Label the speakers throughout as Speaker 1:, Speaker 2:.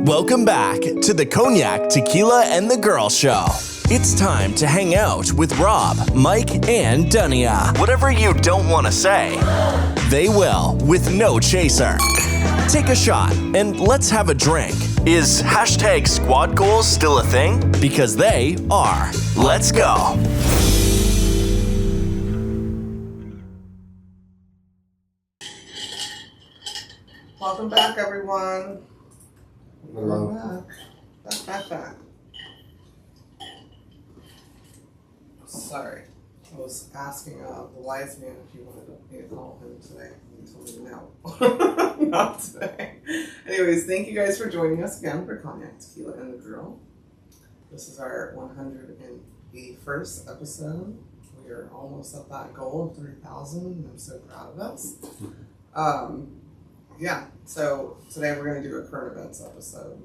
Speaker 1: Welcome back to the Cognac, Tequila, and the Girl Show. It's time to hang out with Rob, Mike, and Dunya. Whatever you don't want to say, they will with no chaser. Take a shot and let's have a drink. Is hashtag squad goals still a thing? Because they are. Let's go.
Speaker 2: Welcome back, everyone.
Speaker 3: Hello.
Speaker 2: Welcome back. Sorry, I was asking the wise man if you wanted me to call him today. He told me no, not today. Anyways, thank you guys for joining us again for Cognac, Tequila, and the Girl. This is our 181st episode. We are almost at that goal of 3,000, and I'm so proud of us. Yeah, so today we're going to do a current events episode.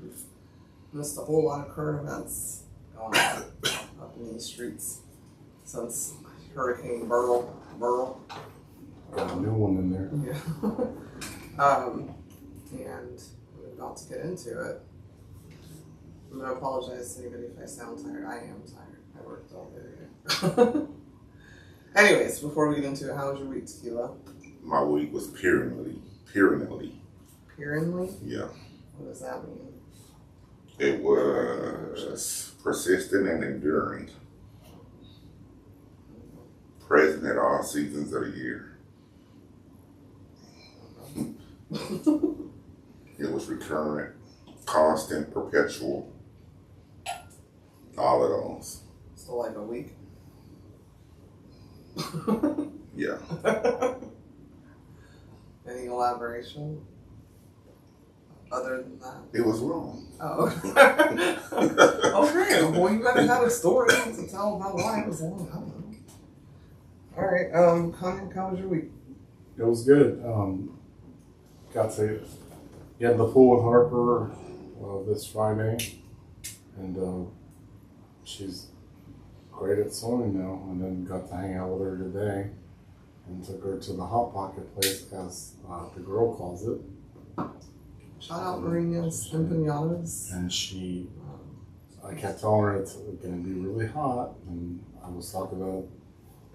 Speaker 2: We've missed a whole lot of current events going on up in these streets since Hurricane Burl.
Speaker 3: Got a new one in there.
Speaker 2: Yeah. And we're about to get into it. I'm going to apologize to anybody if I sound tired. I am tired. I worked all day today. Anyways, before we get into it, how was your week, Tequila?
Speaker 4: My week was perennially.
Speaker 2: Perennially?
Speaker 4: Yeah.
Speaker 2: What does that mean?
Speaker 4: It was persistent and enduring. Present at all seasons of the year. It was recurrent, constant, perpetual. All of those.
Speaker 2: So like a week?
Speaker 4: Yeah.
Speaker 2: Any elaboration? Other than that?
Speaker 4: It was wrong.
Speaker 2: Oh. Okay. Well, you better have a story to tell about why it was wrong. I don't know. Alright, Cognac, how was your week?
Speaker 3: It was good. Got to get the pool with Harper this Friday, and she's great at swimming now. And then got to hang out with her today, and took her to the Hot Pocket place, as the girl calls it.
Speaker 2: Shout out Marinas Empanadas.
Speaker 3: And she, I kept telling her it's going to be really hot, and I was talking to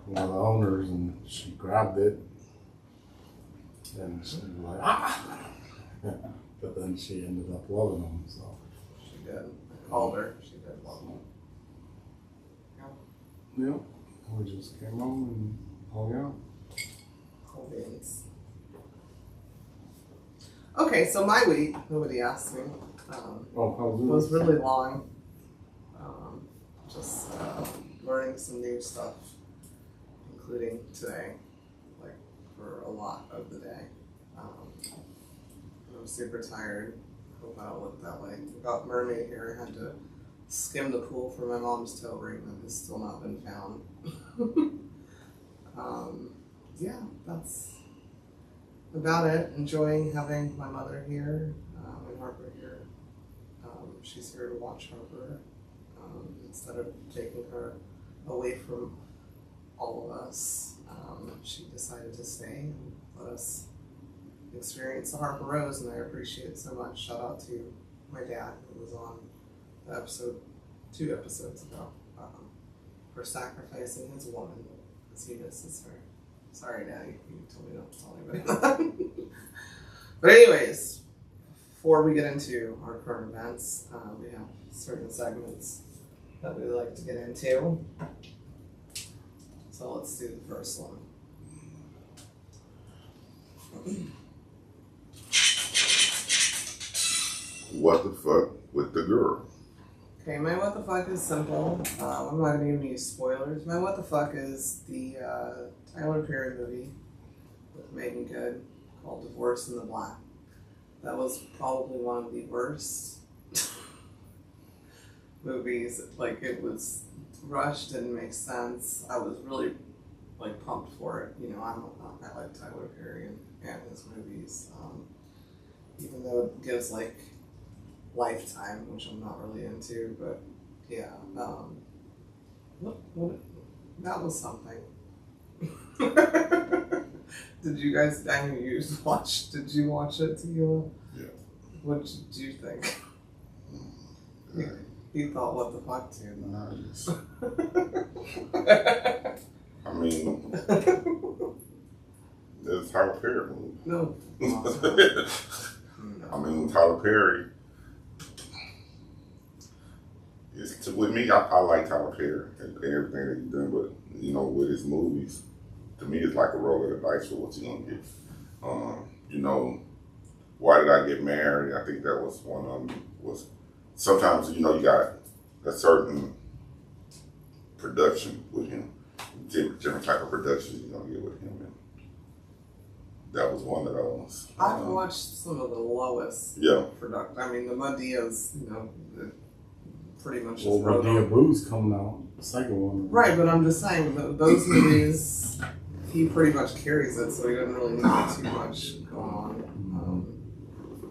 Speaker 3: one of the owners, and she grabbed it, and she was like, ah! But then she ended up loving them, so.
Speaker 2: She did. I called her. She did love them.
Speaker 3: Yeah, we just came home and hung out.
Speaker 2: Cool beans. Okay, so my week, nobody asked me, was really long. Just learning some new stuff, including today, like for a lot of the day. I'm super tired. Hope I don't look that way. We got mermaid here. I had to skim the pool for my mom's toe ring that has still not been found. Yeah, that's about it. Enjoying having my mother here and Harper here. She's here to watch Harper instead of taking her away from all of us. She decided to stay and let us experience the Harper Rose, and I appreciate it so much. Shout out to my dad, who was on the episode 2 episodes ago, for sacrificing his woman because he misses her. Sorry, Daddy, you told me not to tell anybody that. But anyways, before we get into our current events, we have certain segments that we like to get into. So let's do the first one.
Speaker 4: What the fuck with the girl?
Speaker 2: Okay, my what the fuck is simple. I'm not gonna give you spoilers. My what the fuck is the Tyler Perry movie with Megan Good called Divorce in the Black. That was probably one of the worst movies. Like, it was rushed, didn't make sense. I was really like pumped for it. You know, I like Tyler Perry and his movies. Even though it gives like Lifetime, which I'm not really into, but yeah, what that was something. Did you guys? I know you watched. Did you watch it, Tequila?
Speaker 4: Yeah.
Speaker 2: What did you think? He thought, what the fuck, too.
Speaker 4: I mean, it's Tyler Perry movie.
Speaker 2: No.
Speaker 4: I mean, Tyler Perry. With me, I like Tyler Perry and everything that he's done, but you know, with his movies, to me, it's like a roll of the dice for what you're gonna get. You know, Why Did I Get Married? I think that was one of them. Was sometimes you know you got a certain production with him, different type of production you're gonna get with him. And that was one of those.
Speaker 2: I've watched some of the lowest production. I mean, the Madia's, you know, pretty much just wrote
Speaker 3: Madea
Speaker 2: on.
Speaker 3: Boo's coming out, the second one.
Speaker 2: Right, but I'm just saying, those movies, he pretty much carries it, so he doesn't really need too much going on.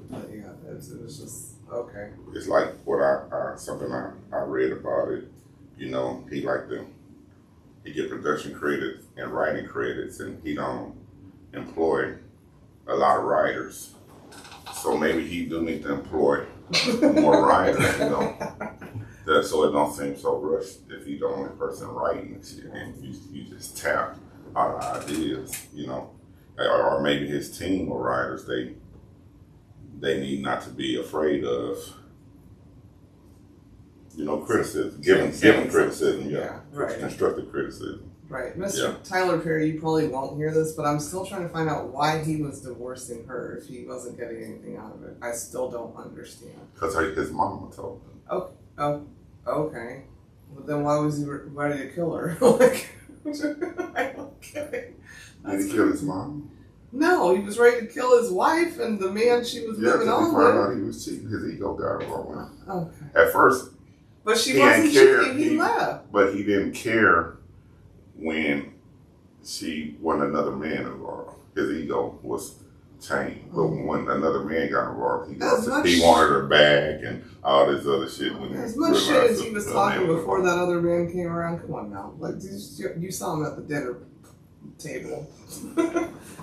Speaker 2: But yeah, it was just, okay.
Speaker 4: It's like what something I read about it. You know, he get production credits and writing credits, and he don't employ a lot of writers. So maybe he do need to employ more writers, you know. So it don't seem so rushed if he's the only person writing shit, and you just tap out of ideas, you know. Or maybe his team of writers, they need not to be afraid of, you know, criticism, giving criticism,
Speaker 2: right.
Speaker 4: Constructive criticism.
Speaker 2: Right. Mr. Tyler Perry, you probably won't hear this, but I'm still trying to find out why he was divorcing her if he wasn't getting anything out of it. I still don't understand.
Speaker 4: Because his mama told him.
Speaker 2: Oh, okay. But then why was he ready to kill her? Like, I don't get it.
Speaker 4: Did he kill his mom?
Speaker 2: No, he was ready to kill his wife and the man she was moving on
Speaker 4: he
Speaker 2: with.
Speaker 4: found out he was cheating. His ego got involved.
Speaker 2: Okay.
Speaker 4: At first,
Speaker 2: but she wasn't cheating. He left.
Speaker 4: But he didn't care when another man involved. His ego was tamed. But when another man got involved, he wanted her back and all this other shit.
Speaker 2: As much shit as he was talking before that other man came around, come on now. Like, you saw him at the dinner table.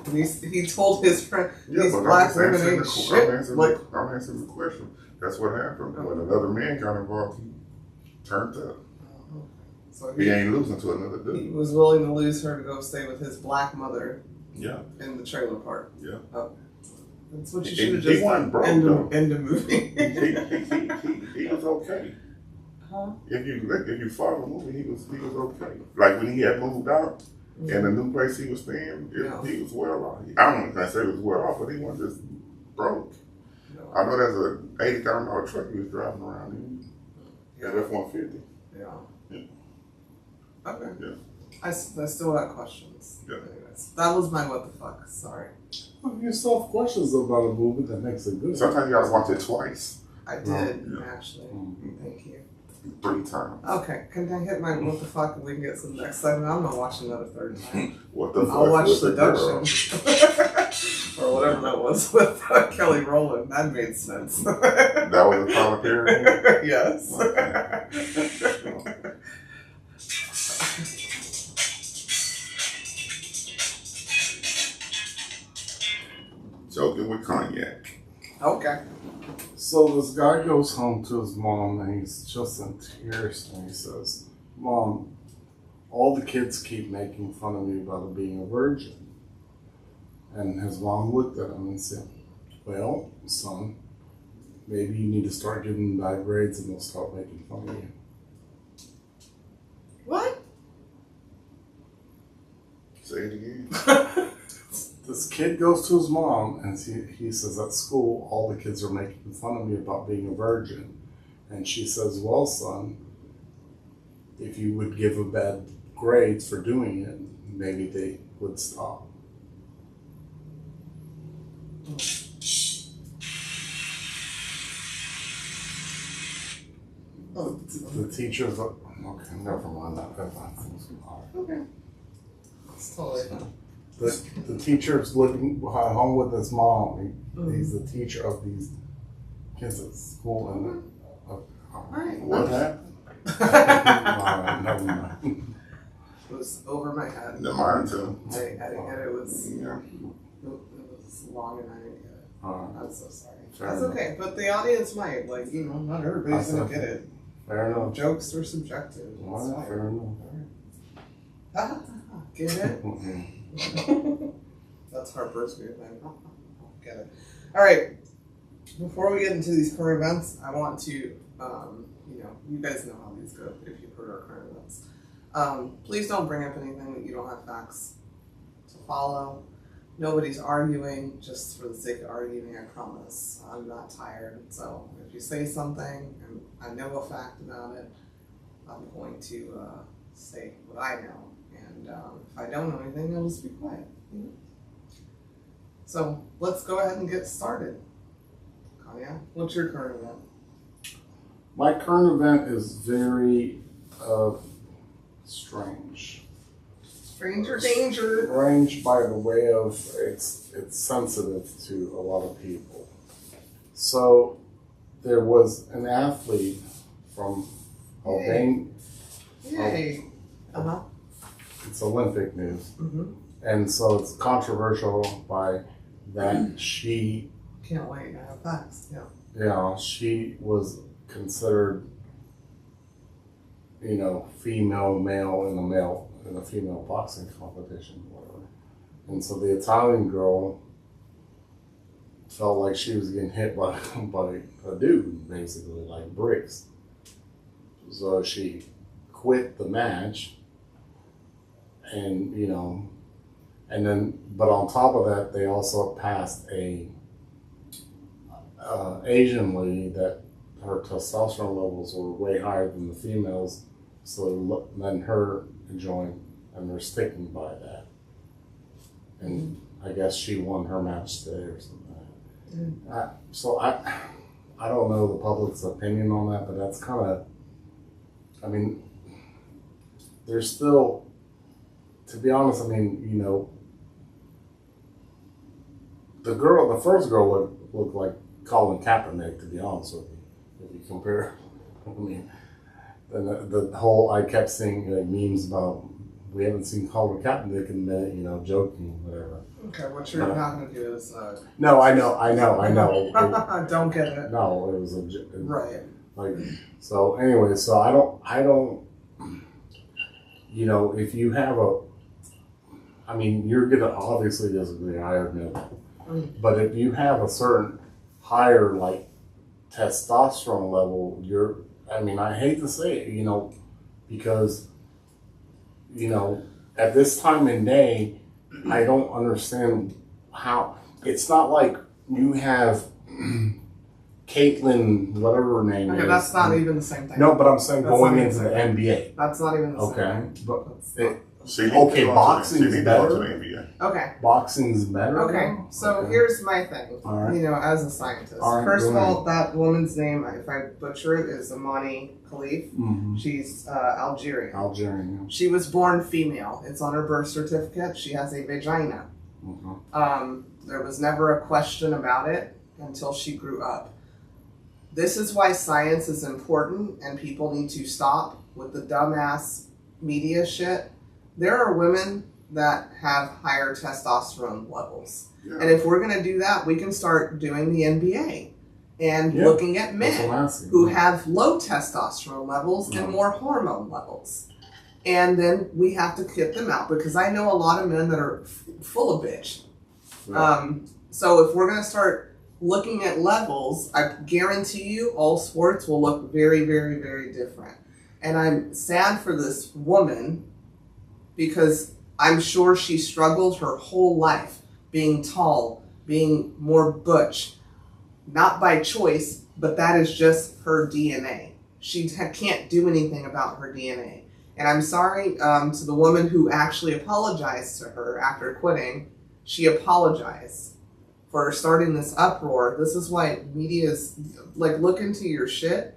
Speaker 2: And he told his friend, these black women ain't shit.
Speaker 4: I'm answering the question. That's what happened. When another man got involved, he turned up. So he ain't losing to another dude.
Speaker 2: He was willing to lose her to go stay with his black mother.
Speaker 4: Yeah.
Speaker 2: In the trailer park.
Speaker 4: Yeah.
Speaker 2: Okay. That's what you should have just
Speaker 4: he wasn't broke,
Speaker 2: end the movie.
Speaker 4: he was okay.
Speaker 2: Huh?
Speaker 4: If you follow the movie, he was okay. Like when he had moved out and the new place he was staying, he was well off. I don't know if I say he was well off, but he wasn't just broke. No. I know there's a $80,000 truck he was driving around in. Yeah. F-150.
Speaker 2: Yeah. Okay.
Speaker 4: Yeah.
Speaker 2: I still got questions.
Speaker 4: Yeah.
Speaker 2: Anyways, that was my what the fuck. Sorry.
Speaker 3: You still have questions about a movie that makes it good.
Speaker 4: Sometimes you gotta watch it twice.
Speaker 2: I did, actually. Thank you.
Speaker 4: 3 times.
Speaker 2: Okay, can I hit my what the fuck and we can get some next segment? I'm not watching that a third time.
Speaker 4: What the fuck?
Speaker 2: I'll watch Seduction. Or whatever that was with Kelly Rowland. That made sense.
Speaker 4: That was a Tyler Perry?
Speaker 2: Yes. Okay.
Speaker 4: Joking with cognac.
Speaker 2: Okay.
Speaker 3: So this guy goes home to his mom and he's just in tears and he says, "Mom, all the kids keep making fun of me about being a virgin." And his mom looked at him and said, "Well, son, maybe you need to start giving them bad grades and they'll stop making fun of you."
Speaker 2: What?
Speaker 4: Say it again.
Speaker 3: This kid goes to his mom and he says, "At school, all the kids are making fun of me about being a virgin." And she says, "Well, son, if you would give a bad grades for doing it, maybe they would stop." The teacher's like, okay, never mind that.
Speaker 2: Okay. It's totally fine.
Speaker 3: The teacher's living at home with his mom. He's the teacher of these kids at school. And
Speaker 2: Alright.
Speaker 3: what happened? Never mind.
Speaker 2: It was over my head.
Speaker 4: The mine too.
Speaker 2: I didn't get it. It was
Speaker 4: Yeah.
Speaker 2: long and I didn't get it. I'm so sorry. That's okay, but the audience might, like, you know, not everybody's gonna get it.
Speaker 3: Fair enough.
Speaker 2: Jokes are subjective.
Speaker 3: All right, fair enough.
Speaker 2: Get it?
Speaker 3: Mhm.
Speaker 2: That's Harper's weird thing. Get it. All right. Before we get into these current events, I want to, you know, you guys know how these go if you've heard our current events. Please don't bring up anything that you don't have facts to follow. Nobody's arguing just for the sake of arguing, I promise. I'm not tired. So if you say something and I know a fact about it, I'm going to say what I know. And if I don't know anything, I'll just be quiet. You know? So let's go ahead and get started. Kanya, what's your current event?
Speaker 3: My current event is very strange.
Speaker 2: Stranger danger.
Speaker 3: Strange by the way of it's sensitive to a lot of people. So there was an athlete from Albania.
Speaker 2: Yay. Uh-huh.
Speaker 3: It's Olympic news.
Speaker 2: Mm-hmm.
Speaker 3: And so it's controversial by that she,
Speaker 2: Can't wait. I have facts. Yeah.
Speaker 3: she was considered, you know, female, male in a female boxing competition, whatever. And so the Italian girl felt like she was getting hit by a dude, basically, like bricks. So she quit the match, and you know, and then, but on top of that, they also passed a Asian lady that her testosterone levels were way higher than the females, so then her joined, and they're sticking by that. And I guess she won her match today or something. So I don't know the public's opinion on that, but that's kind of, I mean, there's still, to be honest, I mean, you know, the first girl looked like Colin Kaepernick, to be honest with you, if you compare. I mean, the whole, I kept seeing like memes about, we haven't seen Colin Kaepernick in a minute, you know, joking, whatever.
Speaker 2: Okay, what you're not going to do is...
Speaker 3: No, I know.
Speaker 2: Don't get it.
Speaker 3: No, it was
Speaker 2: Right.
Speaker 3: Like, so anyway, so I don't, you know, if you have I mean, you're going to obviously disagree, I admit. But if you have a certain higher, like, testosterone level, I mean, I hate to say it, you know, because, you know, at this time and day, I don't understand how, it's not like you have Caitlyn, whatever her name is.
Speaker 2: Okay, that's not even the same thing.
Speaker 3: No, but I'm saying
Speaker 2: That's
Speaker 3: going
Speaker 2: not
Speaker 3: into the
Speaker 2: even
Speaker 3: NBA.
Speaker 2: That's not even the same
Speaker 3: Okay,
Speaker 2: thing.
Speaker 3: but okay, boxing's better.
Speaker 2: Okay.
Speaker 3: Boxing's better.
Speaker 2: Okay, so here's my thing,
Speaker 3: All right.
Speaker 2: you know, as a scientist.
Speaker 3: All right,
Speaker 2: First of
Speaker 3: go
Speaker 2: all, that woman's name, if I butcher it, is Amani Khalif.
Speaker 3: Mm-hmm.
Speaker 2: She's Algerian.
Speaker 3: Algerian.
Speaker 2: She was born female. It's on her birth certificate. She has a vagina.
Speaker 3: Mm-hmm.
Speaker 2: There was never a question about it until she grew up. This is why science is important, and people need to stop with the dumbass media shit. There are women that have higher testosterone levels. Yeah. And if we're going to do that, we can start doing the NBA and looking at men who have low testosterone levels and more hormone levels. And then we have to kick them out, because I know a lot of men that are full of bitch. Yeah. So if we're going to start looking at levels, I guarantee you all sports will look very, very, very different. And I'm sad for this woman, because I'm sure she struggled her whole life being tall, being more butch. Not by choice, but that is just her DNA. She can't do anything about her DNA. And I'm sorry to the woman who actually apologized to her after quitting. She apologized for starting this uproar. This is why media is, like, look into your shit.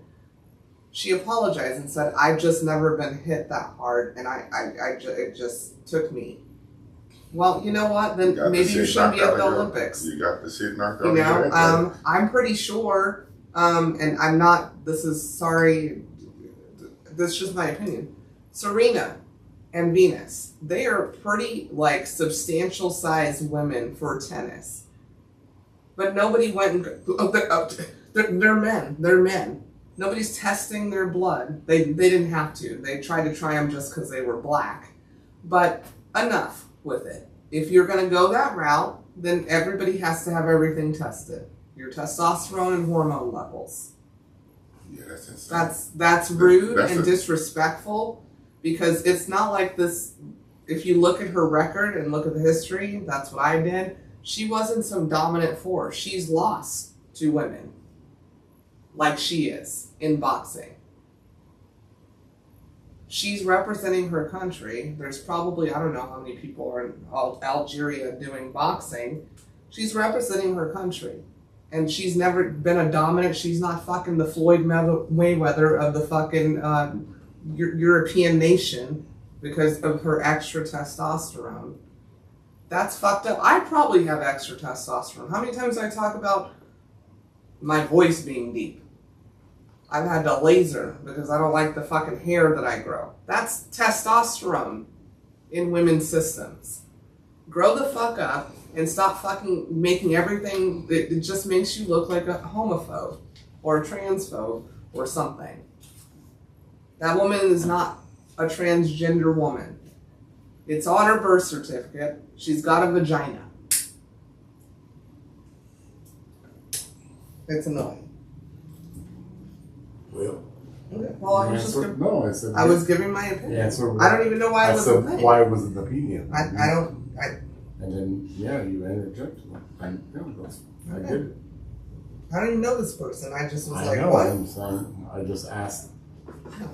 Speaker 2: She apologized and said, I've just never been hit that hard, and it just took me. Well, you know what? Then maybe you shouldn't be at the Olympics.
Speaker 4: You got the shit knocked out.
Speaker 2: You know, I'm pretty sure, and I'm not, this is just my opinion. Serena and Venus, they are pretty, like, substantial sized women for tennis. But nobody went and they're men. They're men. Nobody's testing their blood. They didn't have to. They tried to try them just because they were black. But enough with it. If you're going to go that route, then everybody has to have everything tested. Your testosterone and hormone levels.
Speaker 4: Yeah, that's insane.
Speaker 2: That's rude and disrespectful, because it's not like this. If you look at her record and look at the history, that's what I did. She wasn't some dominant force. She's lost to women like she is in boxing. She's representing her country. There's probably, I don't know how many people are in Algeria doing boxing. She's representing her country. And she's never been a dominant. She's not fucking the Floyd Mayweather of the fucking European nation because of her extra testosterone. That's fucked up. I probably have extra testosterone. How many times do I talk about my voice being deep? I've had to laser because I don't like the fucking hair that I grow. That's testosterone in women's systems. Grow the fuck up and stop fucking making everything, it just makes you look like a homophobe or a transphobe or something. That woman is not a transgender woman. It's on her birth certificate. She's got a vagina. It's annoying.
Speaker 3: Well,
Speaker 2: Okay. Well, I was just
Speaker 3: I
Speaker 2: was giving my opinion.
Speaker 3: Yeah,
Speaker 2: I don't even know why it was a thing.
Speaker 3: Why was it the opinion?
Speaker 2: And
Speaker 3: then, you interjected. I
Speaker 2: Okay.
Speaker 3: did it.
Speaker 2: I don't even know this person. I just was
Speaker 3: I
Speaker 2: like,
Speaker 3: know,
Speaker 2: what?
Speaker 3: I just asked.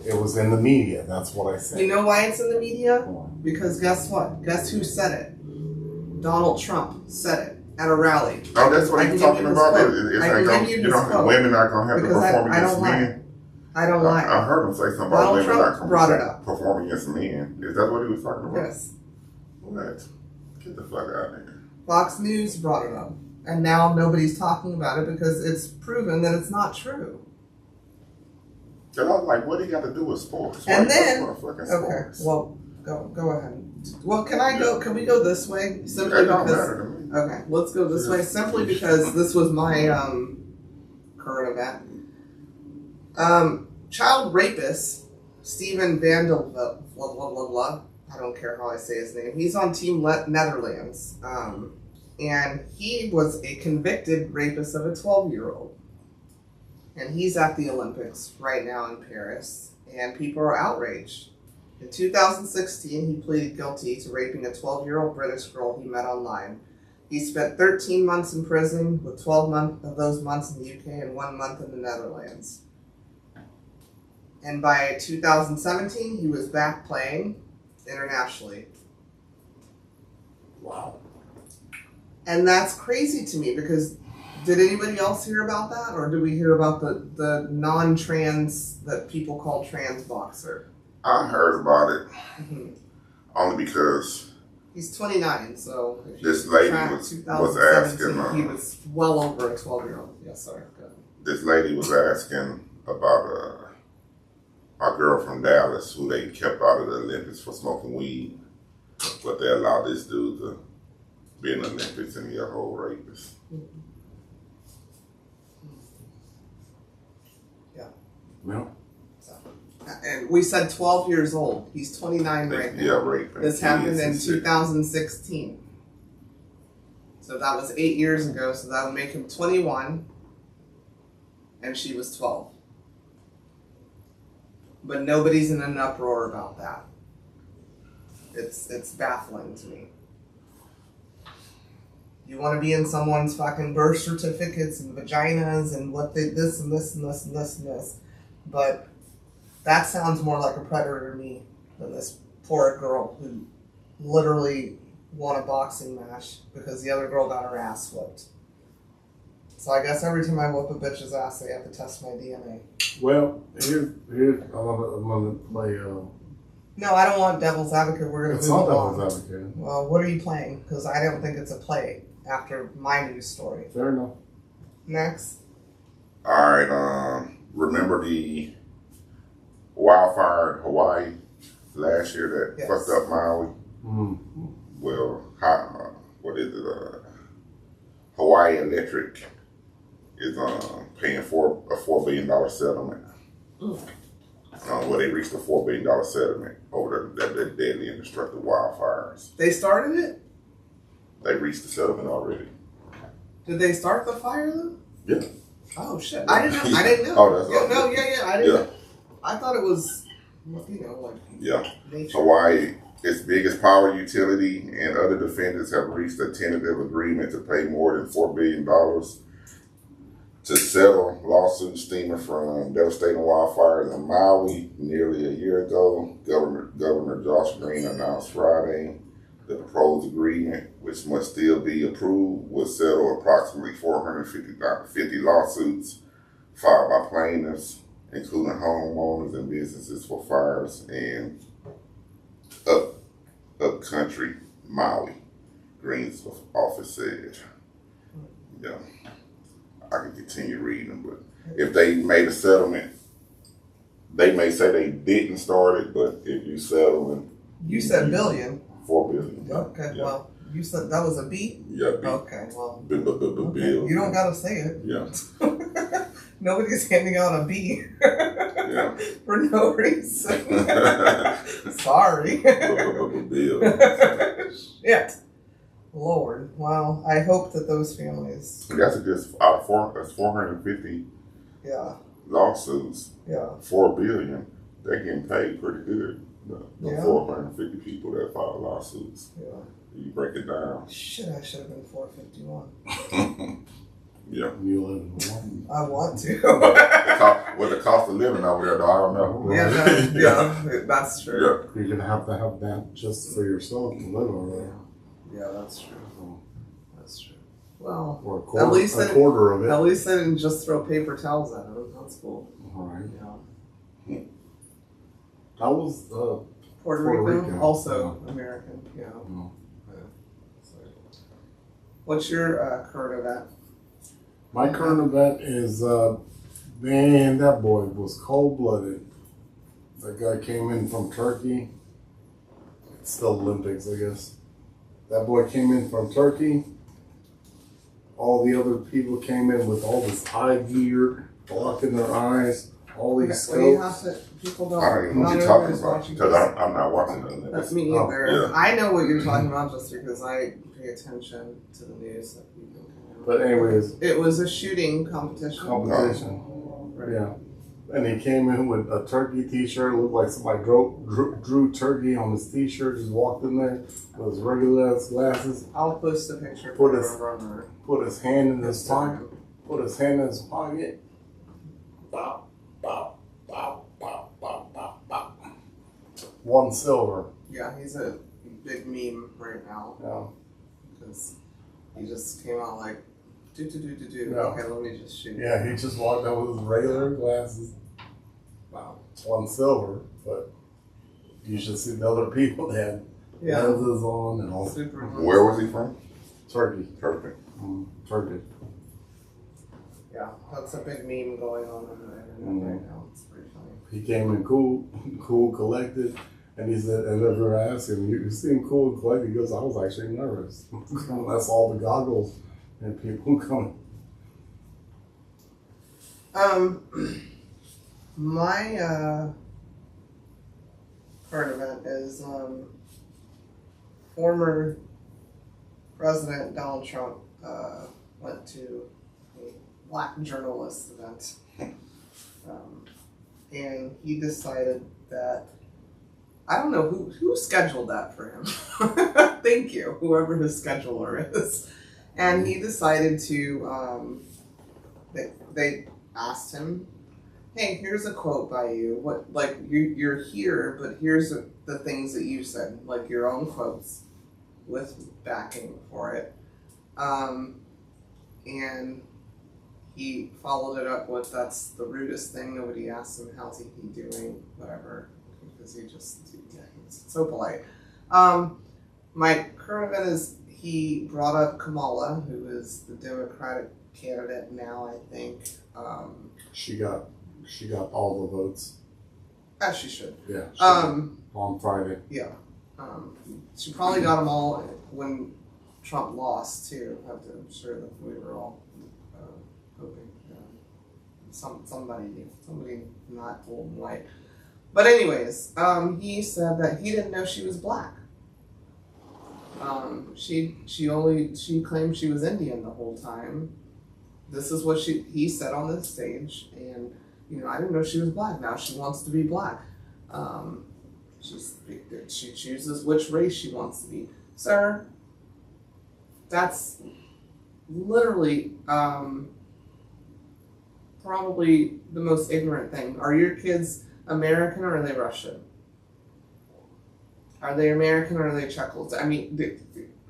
Speaker 3: It was in the media. That's what I said.
Speaker 2: You know why it's in the media? Because guess what? Guess who said it? Donald Trump said it at a rally.
Speaker 4: Oh, that's what he's talking about. It's
Speaker 2: I
Speaker 4: like,
Speaker 2: can give you his quote.
Speaker 4: women not going to have to
Speaker 2: Because
Speaker 4: perform
Speaker 2: I
Speaker 4: against
Speaker 2: don't lie.
Speaker 4: men.
Speaker 2: I don't lie.
Speaker 4: I heard him say something about
Speaker 2: Donald
Speaker 4: women
Speaker 2: Trump
Speaker 4: not
Speaker 2: brought
Speaker 4: going
Speaker 2: it
Speaker 4: to
Speaker 2: up.
Speaker 4: perform against men. Is that what he was talking about?
Speaker 2: Yes.
Speaker 4: What? Get the fuck out of here.
Speaker 2: Fox News brought it up. And now nobody's talking about it because it's proven that it's not true.
Speaker 4: And I was like, what do you got to do with sports?
Speaker 2: And then,
Speaker 4: okay,
Speaker 2: well, go ahead. Well, can we go this way? Simply
Speaker 4: That don't
Speaker 2: because,
Speaker 4: matter to me.
Speaker 2: okay, let's go this way. Simply because this was my current event. Child rapist Steven Vandal, blah, blah, blah, blah. I don't care how I say his name. He's on Team Netherlands. And he was a convicted rapist of a 12-year-old. And he's at the Olympics right now in Paris. And people are outraged. In 2016, he pleaded guilty to raping a 12-year-old British girl he met online. He spent 13 months in prison, with 12 of those months in the UK and 1 month in the Netherlands. And by 2017, he was back playing internationally.
Speaker 3: Wow.
Speaker 2: And that's crazy to me because did anybody else hear about that? Or did we hear about the non-trans, that people call trans boxer?
Speaker 4: I heard about it
Speaker 2: Mm-hmm.
Speaker 4: only because
Speaker 2: He's 29, so if
Speaker 4: this
Speaker 2: you
Speaker 4: lady
Speaker 2: track
Speaker 4: was
Speaker 2: 2017,
Speaker 4: asking,
Speaker 2: he was well over a 12-year-old. Yes, sorry. Go ahead.
Speaker 4: this lady was asking about a girl from Dallas who they kept out of the Olympics for smoking weed, but they allowed this dude to be in the Olympics and he a whole rapist.
Speaker 2: Yeah.
Speaker 3: Well,
Speaker 2: And we said 12 years old. He's 29 right now.
Speaker 4: Yeah, raping.
Speaker 2: This happened in
Speaker 4: Kids
Speaker 2: 2016. So that was 8 years ago, so that would make him 21. And she was 12. But nobody's in an uproar about that. It's baffling to me. You want to be in someone's fucking birth certificates and vaginas and what they this and this and this and this and this. But that sounds more like a predator to me than this poor girl who literally won a boxing match because the other girl got her ass whooped. So I guess every time I whoop a bitch's ass, they have to test my DNA.
Speaker 3: Well, here's I'm gonna play.
Speaker 2: No, I don't want devil's advocate. We're gonna
Speaker 3: It's
Speaker 2: move
Speaker 3: not
Speaker 2: along.
Speaker 3: devil's advocate.
Speaker 2: Well, what are you playing? Because I don't think it's a play after my news story.
Speaker 3: Fair enough.
Speaker 2: Next.
Speaker 4: All right. Remember the wildfire in Hawaii last year that
Speaker 2: Yes.
Speaker 4: fucked up Maui?
Speaker 3: Mm-hmm.
Speaker 4: Well, what is it? Hawaii Electric is paying for a $4 billion settlement. Where they reached a $4 billion settlement over the deadly and destructive wildfires.
Speaker 2: They started it?
Speaker 4: They reached the settlement already.
Speaker 2: Did they start the fire though?
Speaker 4: Yeah.
Speaker 2: Oh shit! I didn't know. I didn't know.
Speaker 4: Oh, that's
Speaker 2: I didn't. Know. I thought it was, like nature.
Speaker 4: Hawaii, its biggest power utility, and other defendants have reached a tentative agreement to pay more than $4 billion to settle lawsuits stemming from devastating wildfires in Maui nearly a year ago. Governor Josh Green announced Friday the proposed agreement, which must still be approved, will settle approximately 450 lawsuits filed by plaintiffs, including homeowners and businesses for fires in upcountry Maui, Green's office said. Yeah, I can continue reading, but if they made a settlement, they may say they didn't start it, but if you settle in...
Speaker 2: You said billion.
Speaker 4: $4 billion.
Speaker 2: Okay, yeah. Well, you said that was a B?
Speaker 4: Yeah, B.
Speaker 2: Okay, well.
Speaker 4: Bill.
Speaker 2: You don't gotta say it.
Speaker 4: Yeah.
Speaker 2: Nobody's handing out a B.
Speaker 4: Yeah.
Speaker 2: For no reason. Sorry.
Speaker 4: Bill.
Speaker 2: Shit. Lord. Well, I hope that those families.
Speaker 4: That's just out of that's 450 lawsuits.
Speaker 2: Yeah.
Speaker 4: $4 billion. They're getting paid pretty good. The 450 people that filed lawsuits.
Speaker 2: Yeah.
Speaker 4: You break it down.
Speaker 2: Shit, I should have been 451.
Speaker 4: Yeah.
Speaker 3: You live in one.
Speaker 2: I want to.
Speaker 4: The cost of living over there, though, I don't know.
Speaker 2: Yeah, that's true.
Speaker 3: Yeah. You're gonna have to have that just for yourself to live over there.
Speaker 2: Yeah, that's true. That's true. Well,
Speaker 3: or a quarter,
Speaker 2: at least
Speaker 3: a quarter of it.
Speaker 2: At least they didn't just throw paper towels at them. That's cool.
Speaker 3: All right.
Speaker 2: Yeah.
Speaker 3: That was
Speaker 2: Puerto Rico, also American. Yeah.
Speaker 3: No.
Speaker 2: So, what's your current event?
Speaker 3: My current event is, man, that boy was cold-blooded. That guy came in from Turkey. It's still Olympics, I guess. That boy came in from Turkey. All the other people came in with all this eye gear, blocking their eyes, all these scopes.
Speaker 2: People don't.
Speaker 4: I don't even know what you're talking about because I'm not watching none.
Speaker 2: That's me either. I know what you're talking about just because I pay attention to the news that people.
Speaker 3: But anyways,
Speaker 2: it was a shooting competition.
Speaker 3: Right. Yeah, and he came in with a turkey T-shirt. Looked like somebody drew turkey on his T-shirt. Just walked in there with his regular ass glasses.
Speaker 2: I'll post a picture.
Speaker 3: Put his hand in his pocket. Put his hand in his pocket. Bop, bop, bop, bop, bop, bop, bop. One silver.
Speaker 2: Yeah, he's a big meme right now.
Speaker 3: Yeah.
Speaker 2: Because he just came out like, do.
Speaker 3: Yeah.
Speaker 2: Okay, let me just shoot.
Speaker 3: Yeah, he just walked out with his regular glasses. Wow, it's one silver, but you should see the other people that had lenses on and all.
Speaker 4: Where was he from?
Speaker 3: Turkey.
Speaker 4: Turkey.
Speaker 3: Turkey.
Speaker 2: Yeah, that's a big meme going on the internet right now. It's pretty funny.
Speaker 3: He came in cool, collected, and he said, and if I asked him, you seem cool and collected. He goes, I was actually nervous. That's all the goggles and people coming.
Speaker 2: My current event is former President Donald Trump went to a black journalist event, and he decided that I don't know who scheduled that for him. Thank you, whoever his scheduler is. And he decided to. They asked him, "Hey, here's a quote by you. What you're here, but here's the things that you said, like your own quotes, with backing for it." And he followed it up with, "That's the rudest thing. Nobody asked him how's he doing, whatever." Because he he's so polite. My current event is he brought up Kamala, who is the Democratic candidate now, I think.
Speaker 3: She got all the votes.
Speaker 2: As she should.
Speaker 3: Yeah. On Friday.
Speaker 2: Yeah. She probably got them all when Trump lost too. I'm sure that we were all hoping somebody not old and white. But anyways, he said that he didn't know she was black. She claimed she was Indian the whole time. This is what he said on the stage, and I didn't know she was black. Now she wants to be black. She chooses which race she wants to be. Sir, that's literally probably the most ignorant thing. Are your kids American or are they Russian? Are they American or are they Czechos? I mean,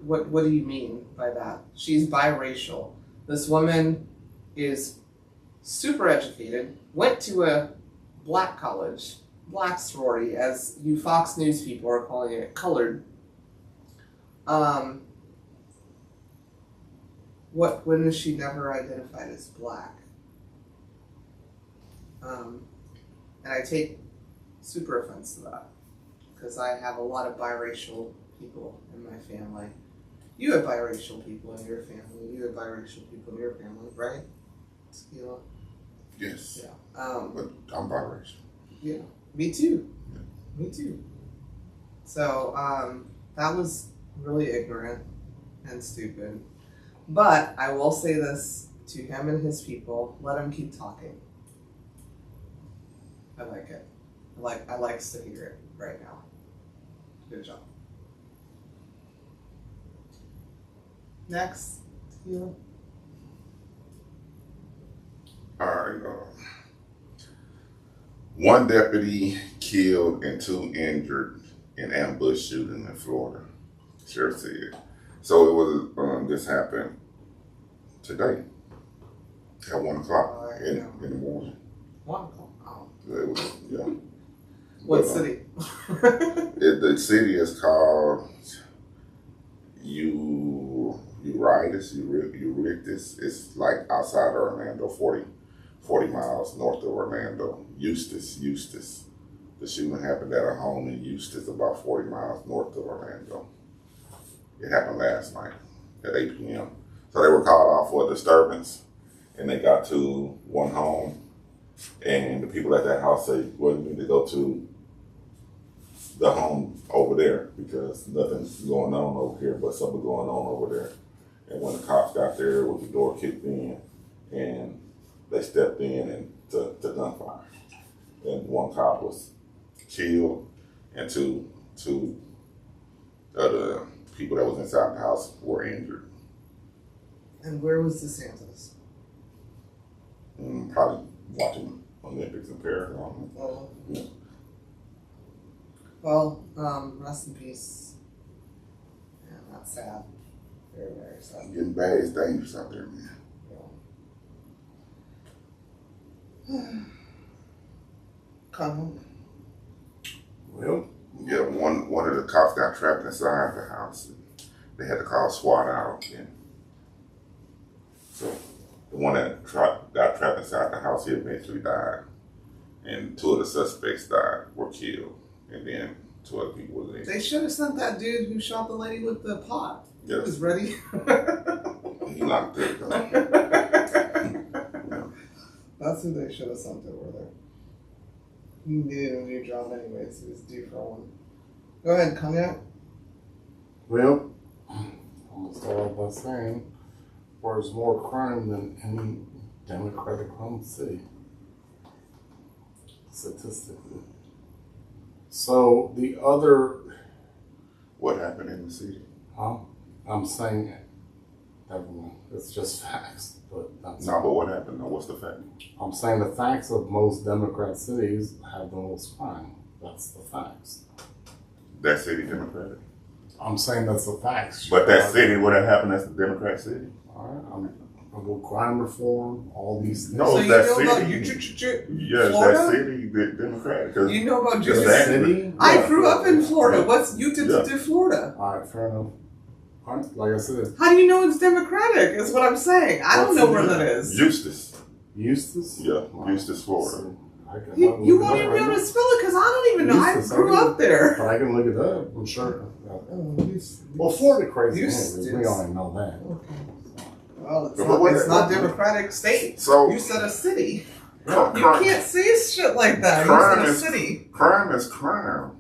Speaker 2: what do you mean by that? She's biracial. This woman is super educated, went to a black college, black sorority, as you Fox News people are calling it, colored. When is she never identified as black? And I take super offense to that, because I have a lot of biracial people in my family. You have biracial people in your family. You have biracial people in your family, right? Tequila?
Speaker 4: Yes.
Speaker 2: Yeah.
Speaker 4: But I'm biracial.
Speaker 2: Yeah. Me too.
Speaker 4: Yeah.
Speaker 2: Me too. So, that was really ignorant and stupid. But I will say this to him and his people: let him keep talking. I like it. I likes to hear it right now. Good job. Next, Tequila.
Speaker 4: All right. One deputy killed and 2 injured in ambush shooting in Florida. Sheriff said. So it was. This happened today at 1 o'clock in the morning.
Speaker 2: 1 o'clock. Oh.
Speaker 4: It was, yeah.
Speaker 2: What city?
Speaker 4: The city is called Euryctus. It's like outside of Orlando, 40 miles north of Orlando. Eustis. The shooting happened at a home in Eustis, about 40 miles north of Orlando. It happened last night at 8 p.m. So they were called off for a disturbance, and they got to one home, and the people at that house said, well, you need to go to the home over there because nothing's going on over here, but something going on over there. And when the cops got there, with the door kicked in, and they stepped in and to gunfire. And 1 cop was killed, and two other people that was inside the house were injured.
Speaker 2: And where was DeSantis?
Speaker 4: Probably watching Olympics in Paris.
Speaker 2: Well,
Speaker 4: Yeah.
Speaker 2: Well, rest in peace. Yeah, that's sad. Very, very sad.
Speaker 4: Getting bad is dangerous out there, man.
Speaker 2: Yeah. Comment?
Speaker 3: Well,
Speaker 4: Yeah, one of the cops got trapped inside the house. And they had to call SWAT out. And so the one that got trapped inside the house, he eventually died. And 2 of the suspects were killed. And then 2 other people were injured.
Speaker 2: They should have sent that dude who shot the lady with the pot. He
Speaker 4: Yes.
Speaker 2: was ready.
Speaker 4: He locked it.
Speaker 2: That's who they should have sent over there. He needed a new job anyways. He was due for one. Go ahead, Cognac.
Speaker 3: well, I'm gonna start off by saying there's more crime than any Democratic run city, statistically. So the other,
Speaker 4: What happened in the city?
Speaker 3: I'm saying, everyone, it's just facts, but that's
Speaker 4: No, but what happened? What's the fact?
Speaker 3: I'm saying the facts of most Democrat cities have the most crime. That's the facts.
Speaker 4: That city Democratic.
Speaker 3: I'm saying that's the facts.
Speaker 4: But that city, what happened, that's the Democrat city.
Speaker 3: All right, I'm crime reform, all these things.
Speaker 4: No,
Speaker 2: So you
Speaker 4: that
Speaker 2: know about
Speaker 4: city. Yes,
Speaker 2: Florida?
Speaker 4: that city Democratic. 'Cause
Speaker 2: You know about
Speaker 4: the
Speaker 2: Judas?
Speaker 3: city?
Speaker 2: I grew up in Florida. What's you did
Speaker 4: Yeah.
Speaker 2: to do Florida?
Speaker 3: All right, fair enough. All right, like I said,
Speaker 2: How do you know it's Democratic? Is what I'm saying. I don't know where that is.
Speaker 4: Eustis.
Speaker 3: Eustis?
Speaker 4: Yeah, Eustis, Florida.
Speaker 2: You won't even be able to spell it because I don't even know. I grew up there.
Speaker 3: But I can look it up. I'm sure. Well, Florida crazy. We already know that.
Speaker 2: Okay. Well, it's not Democratic state.
Speaker 4: So
Speaker 2: you said a city. You
Speaker 4: crime,
Speaker 2: can't say shit like that.
Speaker 4: crime
Speaker 2: You
Speaker 4: is
Speaker 2: said a city.
Speaker 4: crime is crime.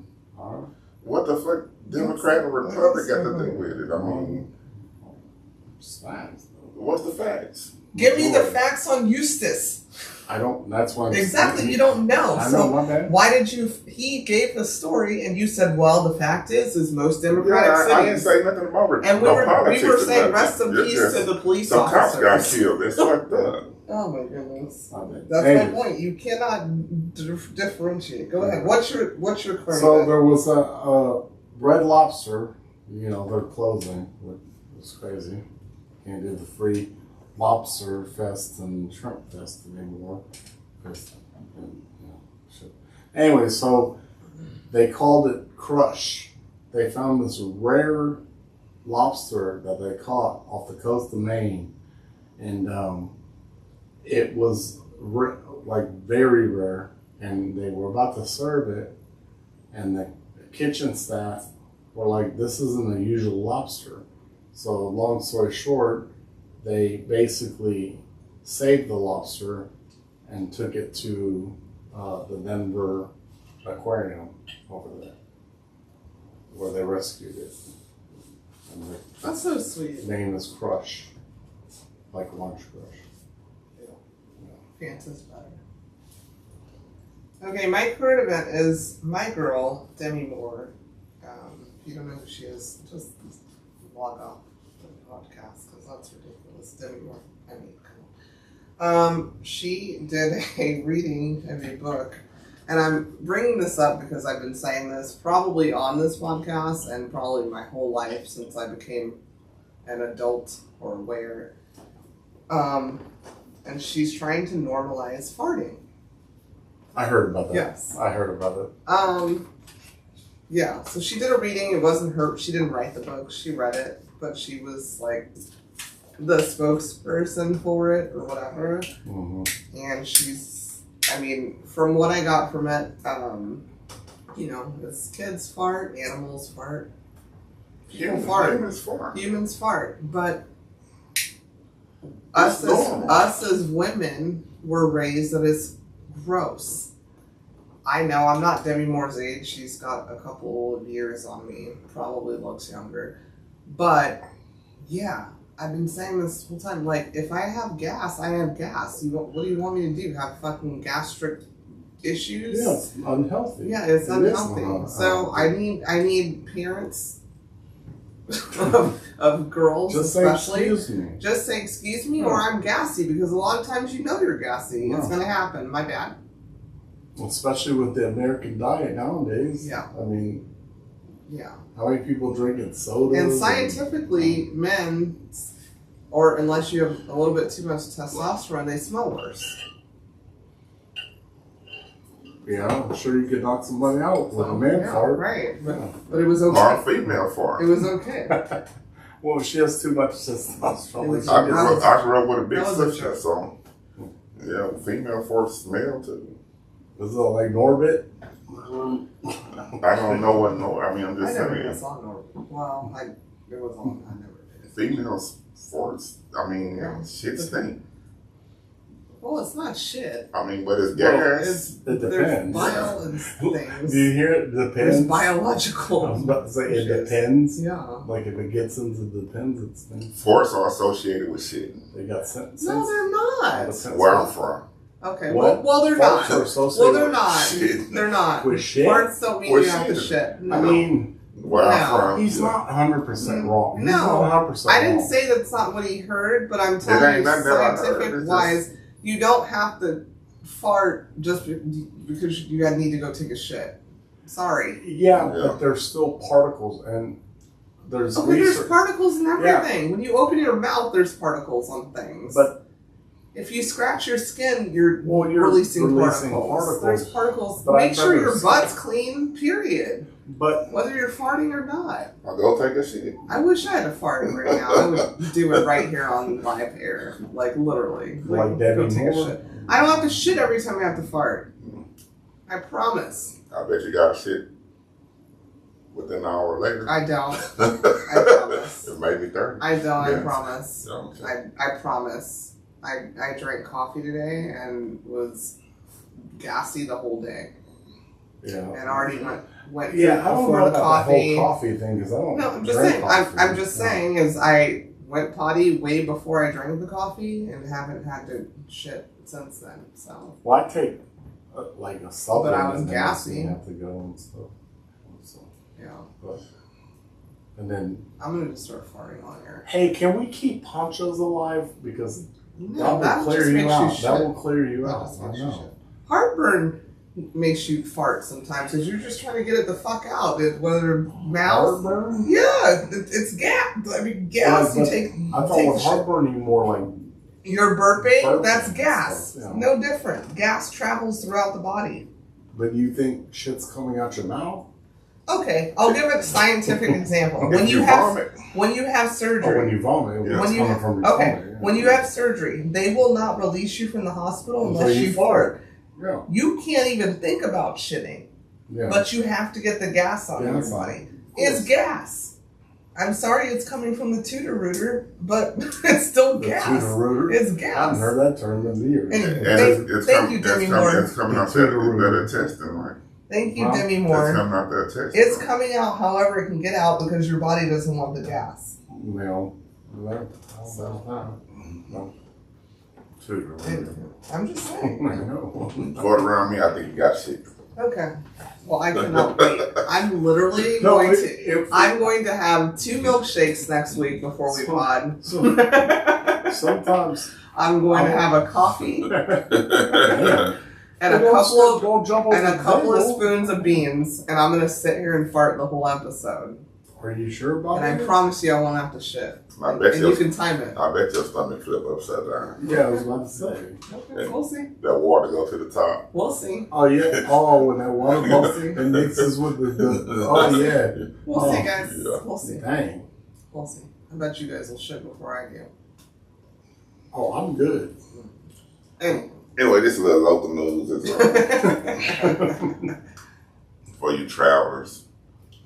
Speaker 4: What the fuck, Democrat or Republic got to do with it? I mean, what's the facts?
Speaker 2: Give me the facts on Eustace.
Speaker 3: I don't. That's why.
Speaker 2: Exactly, you don't know.
Speaker 3: I
Speaker 2: So
Speaker 3: know, my bad.
Speaker 2: why did you? He gave the story, and you said, "Well, the fact is most Democratic
Speaker 4: I didn't
Speaker 2: cities."
Speaker 4: say nothing about it.
Speaker 2: And we were saying, "Rest in peace
Speaker 4: Just-
Speaker 2: to the police
Speaker 4: some cops got
Speaker 2: officers."
Speaker 4: killed. It's fucked up.
Speaker 2: Oh my goodness,
Speaker 3: My bad.
Speaker 2: that's
Speaker 3: Anyways,
Speaker 2: my point. You cannot differentiate. Go ahead. What's your current?
Speaker 3: So
Speaker 2: event?
Speaker 3: there was a Red Lobster. You know, they're closing. It's crazy. Can't do the free lobster fest and shrimp fest anymore. Shit. Anyway, so they called it Crush. They found this rare lobster that they caught off the coast of Maine, and it was like very rare. And they were about to serve it, and the kitchen staff were like, "This isn't a usual lobster." So, long story short, they basically saved the lobster and took it to the Denver aquarium over there, where they rescued it. And
Speaker 2: That's so sweet.
Speaker 3: the name is Crush, like Lunch Crush.
Speaker 2: Fanta's better. Okay, my current event is my girl, Demi Moore. If you don't know who she is, just log off the podcast because that's ridiculous. Demi Moore. I mean, come on. She did a reading of a book, and I'm bringing this up because I've been saying this probably on this podcast and probably my whole life since I became an adult or aware. And she's trying to normalize farting.
Speaker 3: I heard about that.
Speaker 2: Yes.
Speaker 3: I heard about it.
Speaker 2: Yeah, so she did a reading. It wasn't her. She didn't write the book. She read it, but she was like the spokesperson for it or whatever.
Speaker 3: Mm-hmm.
Speaker 2: And she's, I mean, from what I got from it, you know, it's kids fart, animals fart, people fart, humans fart, but us as women were raised that it's gross. I know I'm not Demi Moore's age. She's got a couple of years on me. Probably looks younger. But, yeah, I've been saying this whole time. Like, if I have gas, I have gas. What do you want me to do? Have fucking gastric issues?
Speaker 3: Yeah, it's unhealthy.
Speaker 2: Yeah, it's unhealthy. So I need parents of girls,
Speaker 3: just
Speaker 2: especially.
Speaker 3: say excuse me.
Speaker 2: Just say excuse me, or I'm gassy, because a lot of times you know you're gassy. It's gonna happen. My dad.
Speaker 3: Especially with the American diet nowadays.
Speaker 2: Yeah.
Speaker 3: I mean,
Speaker 2: yeah.
Speaker 3: how many people drinking sodas?
Speaker 2: And scientifically, men, or unless you have a little bit too much testosterone, they smell worse.
Speaker 3: Yeah, I'm sure you could knock somebody out with a man fart.
Speaker 2: Right.
Speaker 3: Yeah.
Speaker 2: But it was okay.
Speaker 4: Or a female fart.
Speaker 2: It was okay.
Speaker 3: Well, she has too much testosterone.
Speaker 4: I grew up with a big
Speaker 2: That was a
Speaker 4: sister,
Speaker 2: joke.
Speaker 4: so yeah, female farts smell too.
Speaker 3: Is it like Norbit?
Speaker 4: I don't know what I mean, I'm
Speaker 2: I
Speaker 4: just
Speaker 2: never
Speaker 4: saying.
Speaker 2: even saw Norbit. Well, it was on. I never did.
Speaker 4: Female farts, I mean,
Speaker 2: Yeah.
Speaker 4: shit stink.
Speaker 2: Well, it's not shit.
Speaker 4: I mean, but it's
Speaker 3: Well,
Speaker 4: gas.
Speaker 3: It
Speaker 2: There's
Speaker 3: depends.
Speaker 2: bile and things.
Speaker 3: Do you hear it?
Speaker 2: There's
Speaker 3: Depends.
Speaker 2: biological.
Speaker 3: I was about to say it
Speaker 2: shit.
Speaker 3: depends.
Speaker 2: Yeah.
Speaker 3: Like if it gets into depends, it's
Speaker 4: Farts are associated with shit.
Speaker 3: they got sense.
Speaker 2: No, they're not.
Speaker 4: Where I'm from.
Speaker 2: Okay.
Speaker 3: What?
Speaker 2: Well, they're
Speaker 3: Farts
Speaker 2: not.
Speaker 3: are associated
Speaker 2: Well, they're
Speaker 3: with
Speaker 2: not.
Speaker 4: shit.
Speaker 2: They're not.
Speaker 3: With shit?
Speaker 2: Farts don't mean
Speaker 4: With
Speaker 2: you have to
Speaker 4: shit.
Speaker 2: shit. No.
Speaker 3: I mean,
Speaker 4: Where
Speaker 2: No.
Speaker 4: I'm from.
Speaker 3: he's not 100% wrong. He's
Speaker 2: No.
Speaker 3: not 100%
Speaker 2: I didn't
Speaker 3: wrong.
Speaker 2: say that's not what he heard, but I'm
Speaker 4: It
Speaker 2: telling
Speaker 4: ain't
Speaker 2: you,
Speaker 4: nothing that I heard.
Speaker 2: scientific
Speaker 4: It's
Speaker 2: wise, you don't have to fart just because you need to go take a shit. Sorry.
Speaker 3: Yeah,
Speaker 4: Yeah.
Speaker 3: but there's still particles, and there's
Speaker 2: Okay, there's
Speaker 3: research.
Speaker 2: particles in everything. When you open your mouth, there's particles on things.
Speaker 3: But
Speaker 2: if you scratch your skin, you're
Speaker 3: you're
Speaker 2: releasing particles. There's particles.
Speaker 3: But
Speaker 2: Make
Speaker 3: I'd
Speaker 2: sure
Speaker 3: rather
Speaker 2: your
Speaker 3: see-
Speaker 2: butt's clean, period.
Speaker 3: But
Speaker 2: Whether you're farting or not.
Speaker 4: I'll go take a shit.
Speaker 2: I wish I had a fart right now. I would do it right here on live air. Like, literally.
Speaker 3: Like Debbie
Speaker 2: go take a
Speaker 3: Moore?
Speaker 2: shit. I don't have to shit every time I have to fart. I promise.
Speaker 4: I bet you got shit within an hour later.
Speaker 2: I don't. I promise.
Speaker 4: It may be 30.
Speaker 2: I don't.
Speaker 4: Yeah.
Speaker 2: I promise.
Speaker 4: Okay.
Speaker 2: I promise. I drank coffee today and was gassy the whole day.
Speaker 3: Yeah.
Speaker 2: And already went
Speaker 3: Yeah, I don't
Speaker 2: before
Speaker 3: know
Speaker 2: the
Speaker 3: about
Speaker 2: coffee.
Speaker 3: the whole coffee thing because I don't.
Speaker 2: No, I'm just
Speaker 3: drink
Speaker 2: saying.
Speaker 3: coffee.
Speaker 2: I'm just saying is I went potty way before I drank the coffee and haven't had to shit since then. So.
Speaker 3: Well, I take like a supplement.
Speaker 2: But I was
Speaker 3: and
Speaker 2: gassy.
Speaker 3: I have to go and stuff. So,
Speaker 2: Yeah.
Speaker 3: but, and then,
Speaker 2: I'm gonna just start farting on air.
Speaker 3: hey, can we keep ponchos alive? Because
Speaker 2: No,
Speaker 3: that will clear
Speaker 2: just
Speaker 3: you
Speaker 2: makes
Speaker 3: out.
Speaker 2: shit.
Speaker 3: That will clear you
Speaker 2: That
Speaker 3: out.
Speaker 2: just
Speaker 3: I
Speaker 2: makes you
Speaker 3: know.
Speaker 2: shit. Heartburn makes you fart sometimes because you're just trying to get it the fuck out. Whether mouth,
Speaker 3: Heartburn?
Speaker 2: yeah, it's gas. I mean, gas.
Speaker 3: Yeah,
Speaker 2: you take.
Speaker 3: I thought
Speaker 2: take
Speaker 3: with
Speaker 2: shit.
Speaker 3: heartburn, you more like.
Speaker 2: You're burping.
Speaker 3: Burping
Speaker 2: That's
Speaker 3: and
Speaker 2: gas.
Speaker 3: stuff, yeah.
Speaker 2: No different. Gas travels throughout the body.
Speaker 3: But you think shit's coming out your mouth?
Speaker 2: Okay, I'll give a scientific example.
Speaker 4: If
Speaker 2: When you
Speaker 4: vomit,
Speaker 2: have
Speaker 3: Oh,
Speaker 2: surgery.
Speaker 3: when you vomit,
Speaker 4: Yeah.
Speaker 3: it's
Speaker 2: When you
Speaker 3: coming
Speaker 2: have,
Speaker 3: from your
Speaker 2: okay,
Speaker 3: stomach. Yeah.
Speaker 2: when you have surgery, they will not release you from the hospital
Speaker 3: Until
Speaker 2: unless
Speaker 3: you
Speaker 2: you fart.
Speaker 3: Yeah.
Speaker 2: You can't even think about shitting,
Speaker 3: Yeah.
Speaker 2: but you have to get the gas out of
Speaker 3: Gas
Speaker 2: your
Speaker 3: out.
Speaker 2: body. It's gas. I'm sorry it's coming from the tutor rooter, but it's still
Speaker 3: The
Speaker 2: gas.
Speaker 3: tutor-rooter?
Speaker 2: It's
Speaker 3: I
Speaker 2: gas.
Speaker 3: haven't heard that term in years.
Speaker 2: Anyway,
Speaker 4: and it's
Speaker 2: thank you, Demi Moore.
Speaker 4: It's coming out
Speaker 3: Tutor-rooter.
Speaker 4: that intestine, right?
Speaker 2: Thank you,
Speaker 3: Huh?
Speaker 2: Demi
Speaker 4: It's
Speaker 2: Moore.
Speaker 4: coming out that intestine.
Speaker 2: It's coming out however it can get out because your body doesn't want the gas.
Speaker 3: Well, no. Tutor-rooter.
Speaker 2: I'm just
Speaker 3: I
Speaker 2: saying.
Speaker 3: know.
Speaker 4: Fart around me, I think you got shit.
Speaker 2: Okay. Well, I cannot wait. I'm literally
Speaker 3: No,
Speaker 2: going to.
Speaker 3: if
Speaker 2: I'm going to have 2 milkshakes next week before we pod.
Speaker 3: sometimes
Speaker 2: I'm going to have a coffee
Speaker 3: yeah.
Speaker 2: and a
Speaker 3: Don't
Speaker 2: couple of
Speaker 3: don't jump over
Speaker 2: and a
Speaker 3: the
Speaker 2: couple of
Speaker 3: table.
Speaker 2: spoons of beans, and I'm gonna sit here and fart the whole episode.
Speaker 3: Are you sure about
Speaker 2: And I
Speaker 3: that?
Speaker 2: promise you, I won't have to shit.
Speaker 4: I bet
Speaker 2: And
Speaker 4: your,
Speaker 2: you can time it.
Speaker 4: I bet your stomach flip upside down.
Speaker 3: Yeah, I was about to say.
Speaker 2: Okay, we'll see.
Speaker 4: That water go to the top.
Speaker 2: We'll see.
Speaker 3: Oh yeah. Oh, when that water
Speaker 2: We'll
Speaker 3: bumps
Speaker 2: see.
Speaker 3: it mixes with the oh yeah.
Speaker 2: We'll
Speaker 3: Oh,
Speaker 2: see, guys.
Speaker 4: yeah.
Speaker 2: We'll see.
Speaker 3: Dang.
Speaker 2: We'll see. I bet you guys will shit before I do.
Speaker 3: Oh, I'm good.
Speaker 2: Anyway.
Speaker 4: Anyway, this is a little local news as well. For you travelers.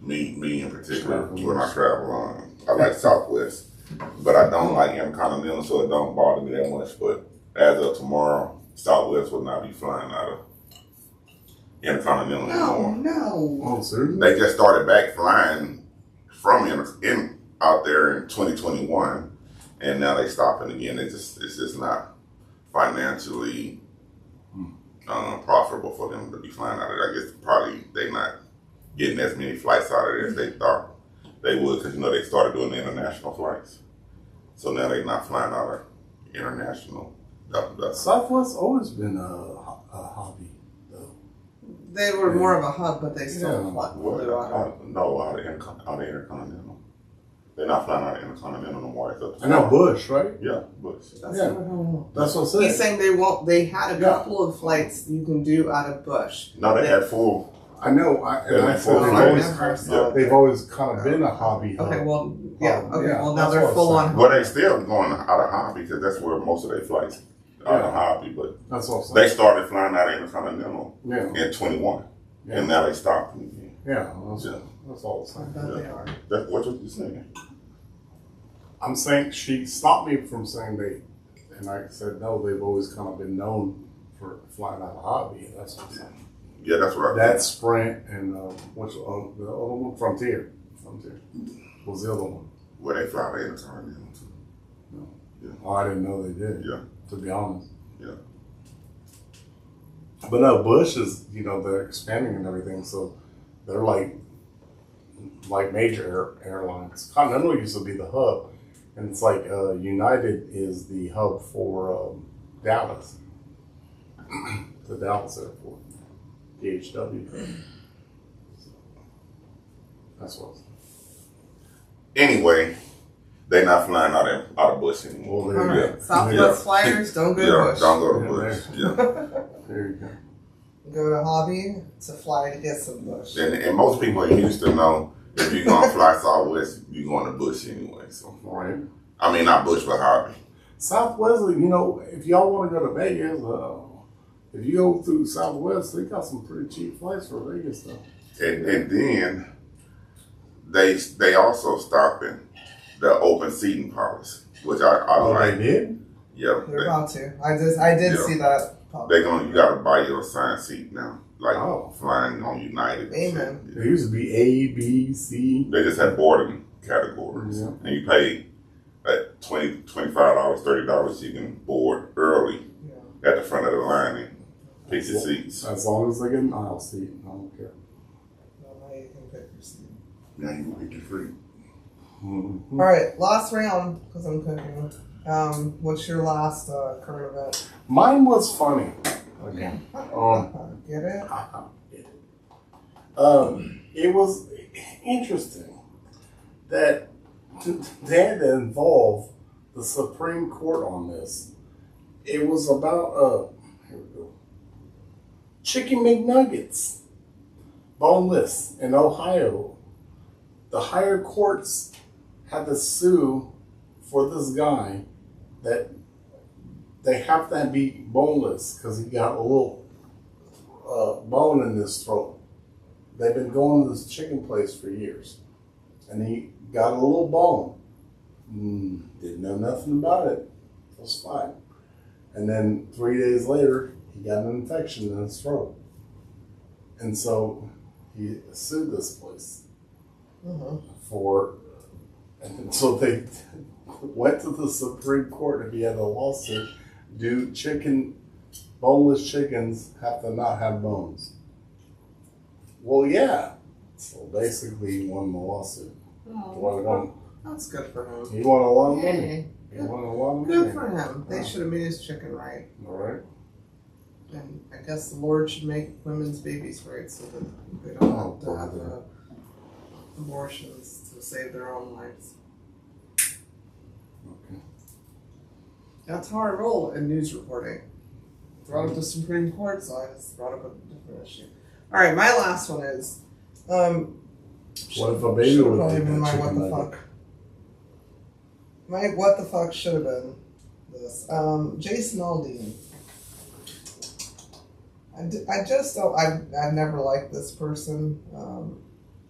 Speaker 4: Me in particular, when I travel, I like Southwest, but I don't like Intercontinental, so it don't bother me that much. But as of tomorrow, Southwest will not be flying out of Intercontinental
Speaker 2: No,
Speaker 4: anymore.
Speaker 2: no.
Speaker 3: Oh, seriously?
Speaker 4: They just started back flying from out there in 2021, and now they stopping again. It's just not financially profitable for them to be flying out of there. I guess probably they not getting as many flights out of there as they thought they would, because they started doing the international flights. So now they're not flying out of international.
Speaker 3: Southwest always been a hobby, though.
Speaker 2: They were more of a hub, but they still
Speaker 3: Yeah.
Speaker 2: flew out.
Speaker 4: No, out of Intercontinental. They're not flying out of Intercontinental no more.
Speaker 3: I know Bush, right?
Speaker 4: Yeah, but
Speaker 2: That's
Speaker 3: Yeah.
Speaker 2: what I don't know.
Speaker 3: That's what I said.
Speaker 2: He's saying they won't. They had a
Speaker 3: Yeah.
Speaker 2: couple of flights you can do out of Bush.
Speaker 4: no, they had full.
Speaker 3: I know.
Speaker 4: Yeah,
Speaker 3: I said
Speaker 4: I
Speaker 3: they've always kind of been a hobby.
Speaker 2: Okay,
Speaker 3: hub.
Speaker 2: well, yeah. Okay,
Speaker 3: Yeah,
Speaker 2: well now
Speaker 3: that's
Speaker 2: they're
Speaker 3: what
Speaker 2: full
Speaker 3: I'm
Speaker 2: on.
Speaker 4: Well, they still going out of hobby because that's where most of their flights out of hobby. But
Speaker 3: That's what I'm saying.
Speaker 4: they started flying out of Intercontinental
Speaker 3: Yeah.
Speaker 4: in 21,
Speaker 3: Yeah.
Speaker 4: and now they stopped again.
Speaker 3: Yeah.
Speaker 4: Yeah.
Speaker 3: That's all I'm
Speaker 2: I
Speaker 3: saying.
Speaker 2: bet they are.
Speaker 4: That's what you're saying.
Speaker 3: I'm saying she stopped me from saying they, and I said no. They've always kind of been known for flying out of hobby. That's what I'm saying.
Speaker 4: Yeah, that's right.
Speaker 3: That Sprint and which the other one, Frontier was the other one.
Speaker 4: Where they fly out of Intercontinental too.
Speaker 3: Oh, I didn't know they did.
Speaker 4: Yeah.
Speaker 3: To be honest.
Speaker 4: Yeah.
Speaker 3: But no, Bush is they're expanding and everything, so they're like major airlines. Continental used to be the hub, and it's like United is the hub for Dallas, the Dallas airport, DHW. That's what.
Speaker 4: Anyway, they're not flying out of Bush anymore.
Speaker 3: Well,
Speaker 2: All
Speaker 3: there you
Speaker 2: right, Southwest Flyers, don't go to Bush.
Speaker 4: Don't go to
Speaker 3: Yeah,
Speaker 4: Bush. Yeah.
Speaker 3: There you go.
Speaker 2: Go to Hobby to fly to get some Bush.
Speaker 4: And most people in Houston know if you're gonna fly Southwest, you're going to Bush anyway. So
Speaker 3: Right.
Speaker 4: I mean, not Bush, but Hobby.
Speaker 3: Southwest, if y'all want to go to Vegas, if you go through Southwest, they got some pretty cheap flights for Vegas though.
Speaker 4: And then they also stopping the open seating policy, which I like.
Speaker 3: They did?
Speaker 4: Yeah.
Speaker 2: They're about to. I did see that.
Speaker 4: You gotta buy your assigned seat now. Like
Speaker 3: Oh.
Speaker 4: flying on United.
Speaker 2: Amen.
Speaker 3: There used to be A, B, C.
Speaker 4: They just had boarding categories.
Speaker 3: Yeah.
Speaker 4: And you pay at $20, $25, $30, you can board early
Speaker 2: Yeah.
Speaker 4: at the front of the line and pick your seats.
Speaker 3: As long as they get an aisle seat, I don't care.
Speaker 2: Well, now you can pick your seat.
Speaker 4: Now you can pick your free.
Speaker 3: Mm-hmm.
Speaker 2: All right, last round because I'm cooking. What's your last current event?
Speaker 3: Mine was funny. Okay.
Speaker 2: Get it?
Speaker 3: It was interesting that they had to involve the Supreme Court on this. It was about here we go. Chicken McNuggets, boneless in Ohio. The higher courts had to sue for this guy that they have to be boneless because he got a little bone in his throat. They've been going to this chicken place for years, and he got a little bone. Didn't know nothing about it. It was fine. And then 3 days later, he got an infection in his throat, and so he sued this place for. And so they went to the Supreme Court and he had a lawsuit. Do boneless chickens have to not have bones? Well, yeah. So basically, he won the lawsuit.
Speaker 2: That's good for him.
Speaker 3: He won a lot of money.
Speaker 2: Yay.
Speaker 3: He won a lot of
Speaker 2: Good
Speaker 3: money.
Speaker 2: for him. They should have made his chicken right.
Speaker 3: All right.
Speaker 2: And I guess the Lord should make women's babies right so that they don't have to have
Speaker 3: brother.
Speaker 2: abortions to save their own lives.
Speaker 3: Okay.
Speaker 2: That's how I roll in news reporting. Brought up the Supreme Court, so I just brought up a different issue. All right, my last one is.
Speaker 3: What if a baby
Speaker 2: should have
Speaker 3: would
Speaker 2: probably
Speaker 3: take
Speaker 2: been
Speaker 3: that
Speaker 2: my what
Speaker 3: chicken
Speaker 2: the
Speaker 3: nugget?
Speaker 2: fuck. My what the fuck should have been this. Jason Aldean. I just don't. I've never liked this person.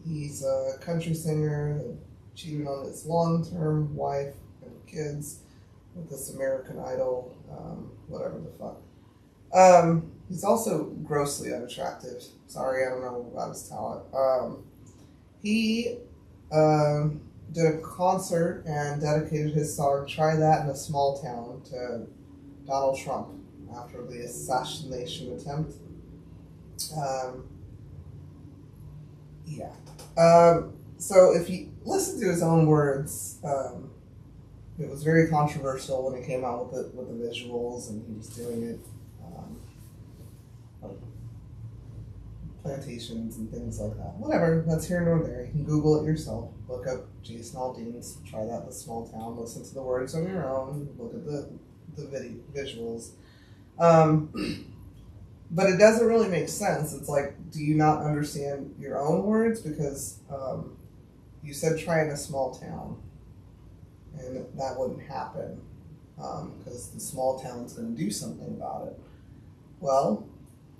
Speaker 2: He's a country singer that cheated on his long-term wife and kids with this American Idol, whatever the fuck. He's also grossly unattractive. Sorry, I don't know about his talent. He did a concert and dedicated his song "Try That in a Small Town" to Donald Trump after the assassination attempt. So if you listen to his own words, it was very controversial when he came out with the visuals, and he was doing it plantations and things like that. Whatever, that's here nor there. You can Google it yourself. Look up Jason Aldean's "Try That in a Small Town." Listen to the words on your own. Look at the visuals. But it doesn't really make sense. It's like, do you not understand your own words? Because you said try in a small town, and that wouldn't happen because the small town's going to do something about it. Well,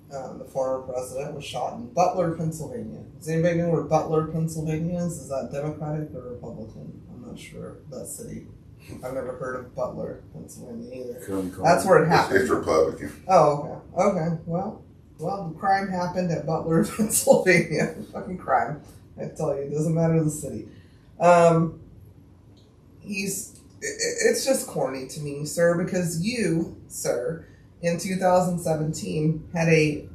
Speaker 2: the former president was shot in Butler, Pennsylvania. Does anybody know where Butler, Pennsylvania is? Is that Democratic or Republican? I'm not sure. That city. I've never heard of Butler, Pennsylvania either. That's where it happened.
Speaker 4: It's Republican.
Speaker 2: Oh, okay. Okay. Well, the crime happened at Butler, Pennsylvania. Fucking crime. I tell you, it doesn't matter the city. It's just corny to me, sir, because you, sir, in 2017 had a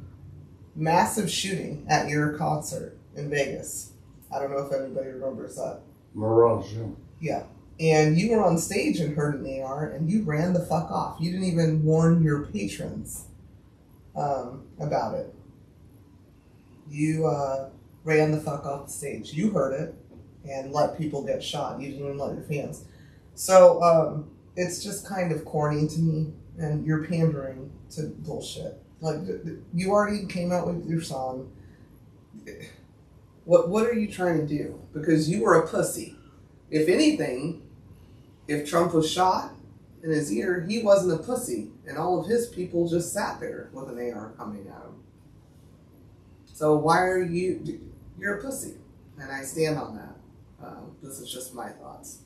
Speaker 2: massive shooting at your concert in Vegas. I don't know if anybody remembers that.
Speaker 3: Mirage, yeah.
Speaker 2: Yeah. And you were on stage and heard an AR, and you ran the fuck off. You didn't even warn your patrons about it. You ran the fuck off the stage. You heard it and let people get shot. You didn't even let your fans. So it's just kind of corny to me, and you're pandering to bullshit. Like, you already came out with your song. What are you trying to do? Because you were a pussy. If anything, if Trump was shot, in his ear, he wasn't a pussy, and all of his people just sat there with an AR coming at him. So why are you're a pussy, and I stand on that. This is just my thoughts,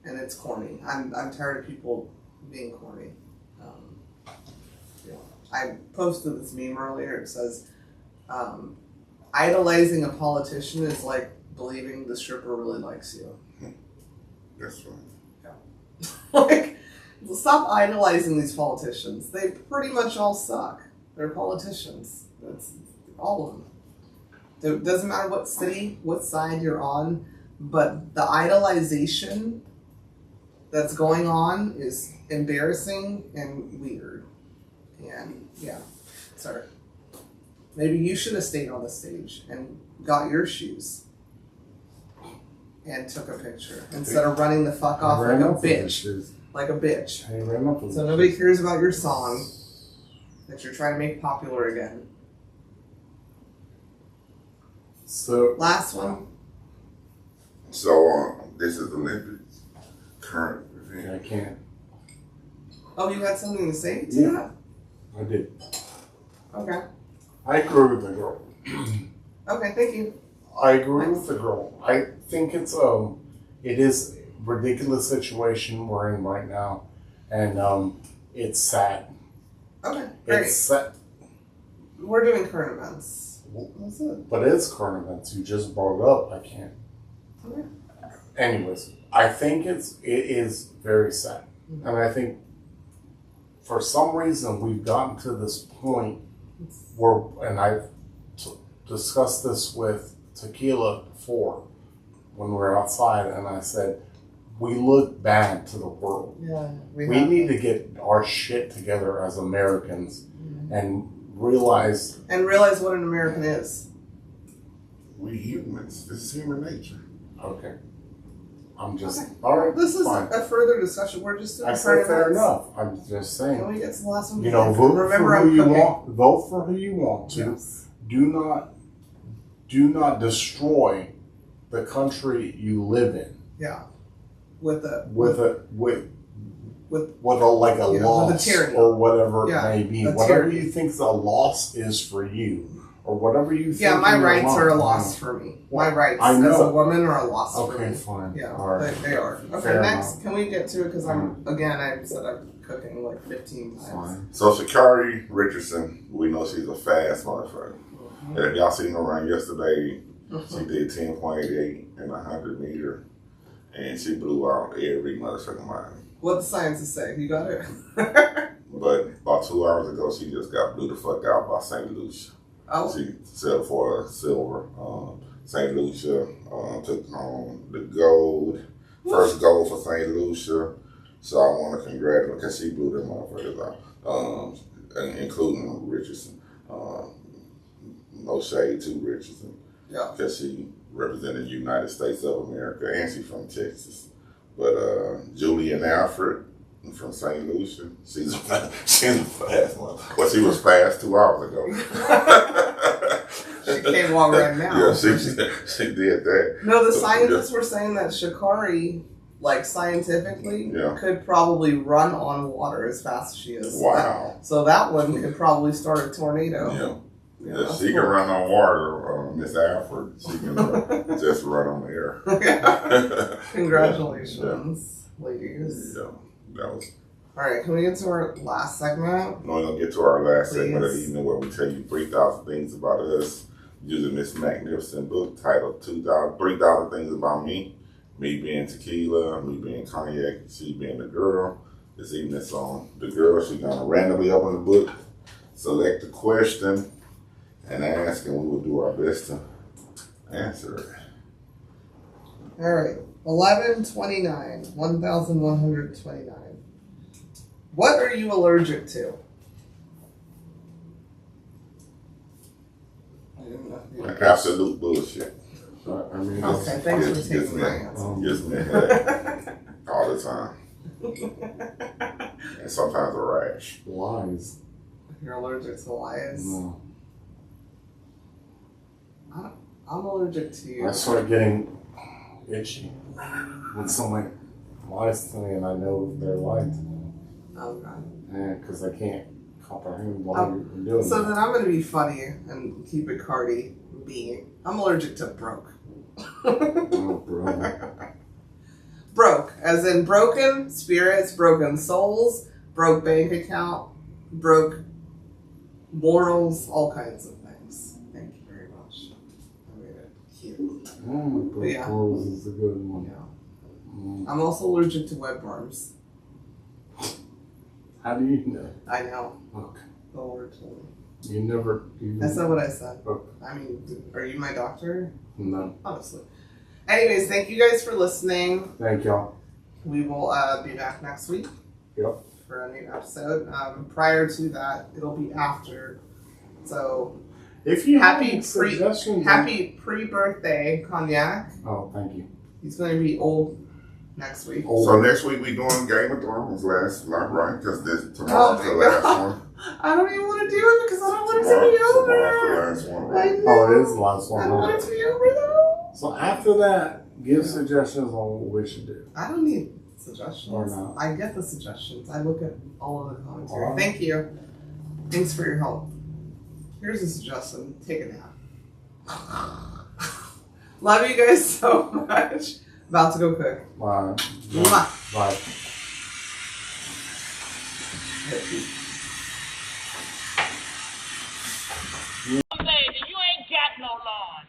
Speaker 2: and it's corny. I'm tired of people being corny. I posted this meme earlier. It says, idolizing a politician is like believing the stripper really likes you.
Speaker 4: That's right.
Speaker 2: Yeah. Like, stop idolizing these politicians. They pretty much all suck. They're politicians. That's all of them. It doesn't matter what city, what side you're on, but the idolization that's going on is embarrassing and weird. And yeah, sorry. Maybe you should have stayed on the stage and got your shoes and took a picture instead of running the fuck off like a bitch. Like a bitch. So nobody cares about your song that you're trying to make popular again.
Speaker 3: So
Speaker 2: last one.
Speaker 4: So this is Olympics current event.
Speaker 3: I can't.
Speaker 2: Oh, you had something to say to that?
Speaker 3: I did.
Speaker 2: Okay.
Speaker 3: I agree with the girl.
Speaker 2: Okay, thank you.
Speaker 3: I agree with the girl. I think it is a ridiculous situation we're in right now, and it's sad.
Speaker 2: Okay, great.
Speaker 3: It's sad.
Speaker 2: We're doing current events.
Speaker 3: That's it. But it's current events. You just brought it up. I can't.
Speaker 2: Okay.
Speaker 3: Anyways, I think it is very sad, and I think for some reason we've gotten to this point where, and I've discussed this with Tequila before when we were outside, and I said, we look bad to the world.
Speaker 2: Yeah,
Speaker 3: we need to get our shit together as Americans and realize
Speaker 2: what an American is.
Speaker 4: We humans. This is human nature.
Speaker 3: Okay. I'm just
Speaker 2: Okay.
Speaker 3: all right.
Speaker 2: This is
Speaker 3: fine.
Speaker 2: a further discussion. We're just doing
Speaker 3: I said fair
Speaker 2: events.
Speaker 3: enough. I'm just saying.
Speaker 2: Can we get to the last one?
Speaker 3: You know, vote
Speaker 2: Remember,
Speaker 3: for who
Speaker 2: I'm
Speaker 3: you
Speaker 2: cooking.
Speaker 3: want. Vote for who you want to.
Speaker 2: Yes.
Speaker 3: Do not destroy the country you live in.
Speaker 2: Yeah. With a
Speaker 3: loss
Speaker 2: tyranny.
Speaker 3: or whatever it
Speaker 2: Yeah,
Speaker 3: may be.
Speaker 2: a
Speaker 3: Whatever
Speaker 2: tyranny.
Speaker 3: you think the loss is for you, or whatever you think.
Speaker 2: Yeah, my
Speaker 3: in your
Speaker 2: rights
Speaker 3: mind.
Speaker 2: are a loss for me. My rights
Speaker 3: I know.
Speaker 2: as a woman are a loss for
Speaker 3: Okay,
Speaker 2: me.
Speaker 3: fine.
Speaker 2: Yeah,
Speaker 3: All right.
Speaker 2: they are. Okay,
Speaker 3: Fair
Speaker 2: next,
Speaker 3: enough.
Speaker 2: can we get to it? Because I said I'm cooking like 15 times.
Speaker 3: Fine.
Speaker 4: So Sha'Carri Richardson, we know she's a fast motherfucker. And if y'all seen her run yesterday, she did 10.88 in 100 meter, and she blew out every motherfucking line.
Speaker 2: What the scientists say? You got it?
Speaker 4: But about 2 hours ago, she just got blew the fuck out by St. Lucia.
Speaker 2: Oh,
Speaker 4: She settled for a silver. St. Lucia took home the gold, first gold for St. Lucia. So I want to congratulate her because she blew them motherfuckers out, including Richardson. No shade to Richardson.
Speaker 2: yeah.
Speaker 4: Because she represented the United States of America, and she's from Texas. But Julian Alfred from St. Lucia, she's a fast one. Well, she was fast 2 hours ago.
Speaker 2: She can't walk right now.
Speaker 4: Yeah, she did that.
Speaker 2: No, the scientists were saying that Sha'Carri, like scientifically, could probably run on water as fast as she is.
Speaker 4: Wow.
Speaker 2: So that one could probably start a tornado.
Speaker 4: Yeah.
Speaker 2: Yeah,
Speaker 4: She can run on water, Miss Alfred. She can just run on the air.
Speaker 2: Congratulations, ladies.
Speaker 4: Yeah, that was.
Speaker 2: All right, can we get to our last segment?
Speaker 4: We're going to get to our last segment of the
Speaker 2: Please.
Speaker 4: evening where we tell you 3,000 things about us using this magnificent book titled 3,000 Things About Me. Me being Tequila, me being Cognac, she being the girl. This evening it's on the girl. She's going to randomly open the book, select the question, and ask, and we will do our best to answer it.
Speaker 2: All right, 1129, 1,129. What are you allergic to?
Speaker 4: Absolute bullshit.
Speaker 3: I mean,
Speaker 2: Okay, thanks for
Speaker 4: Gives
Speaker 2: taking
Speaker 4: me,
Speaker 2: my answer.
Speaker 4: gives me a headache all the time. And sometimes a rash.
Speaker 3: lies.
Speaker 2: You're allergic to lies?
Speaker 3: No.
Speaker 2: I'm allergic to you.
Speaker 3: I start getting itchy when someone lies to me and I know they're lying to me.
Speaker 2: Okay.
Speaker 3: And because I can't comprehend why you're doing
Speaker 2: So
Speaker 3: that.
Speaker 2: then I'm going to be funny and keep it Cardi B. I'm allergic to broke.
Speaker 3: Oh, bro.
Speaker 2: Broke, as in broken spirits, broken souls, broke bank account, broke morals, all kinds of things. Thank you very much. I made it cute.
Speaker 3: Broke
Speaker 2: Yeah.
Speaker 3: Rose is a good one.
Speaker 2: Yeah.
Speaker 3: Mm.
Speaker 2: I'm also allergic to web worms.
Speaker 3: How do you know?
Speaker 2: I know.
Speaker 3: Okay.
Speaker 2: The Lord told me.
Speaker 3: You never.
Speaker 2: That's not what I said.
Speaker 3: Okay.
Speaker 2: I mean, are you my doctor?
Speaker 3: No.
Speaker 2: Honestly. Anyways, thank you guys for listening.
Speaker 3: Thank y'all.
Speaker 2: We will be back next week.
Speaker 3: Yep.
Speaker 2: For a new episode. Prior to that, it'll be after. So
Speaker 3: If you have
Speaker 2: happy
Speaker 3: any suggestions,
Speaker 2: pre-birthday Cognac.
Speaker 3: Oh, thank you.
Speaker 2: He's going to be old next week.
Speaker 4: So next week we doing Game of Thrones right? Because this tomorrow's the
Speaker 2: my
Speaker 4: last
Speaker 2: God.
Speaker 4: one.
Speaker 2: I don't even want to do it because I don't want it to be over.
Speaker 4: Tomorrow's the last one,
Speaker 2: I
Speaker 4: right?
Speaker 2: know.
Speaker 3: Oh, it is the last
Speaker 2: I
Speaker 3: one.
Speaker 2: don't want it to be over though.
Speaker 3: So after that, give suggestions on what we should do.
Speaker 2: I don't need suggestions.
Speaker 3: Or not.
Speaker 2: I get the suggestions. I look at all of the commentary.
Speaker 3: Alright.
Speaker 2: Thank you. Thanks for your help. Here's a suggestion. Take a nap. Love you guys so much. About to go cook.
Speaker 3: Bye.
Speaker 2: Mwah.
Speaker 3: Bye.
Speaker 5: Lady, you ain't got no lawn.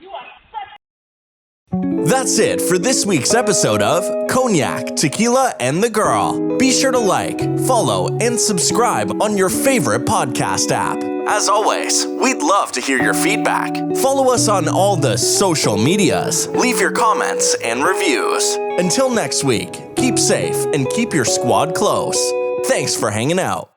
Speaker 5: You are such
Speaker 1: That's it for this week's episode of Cognac, Tequila, and the Girl. Be sure to like, follow, and subscribe on your favorite podcast app. As always, we'd love to hear your feedback. Follow us on all the social medias. Leave your comments and reviews. Until next week, keep safe and keep your squad close. Thanks for hanging out.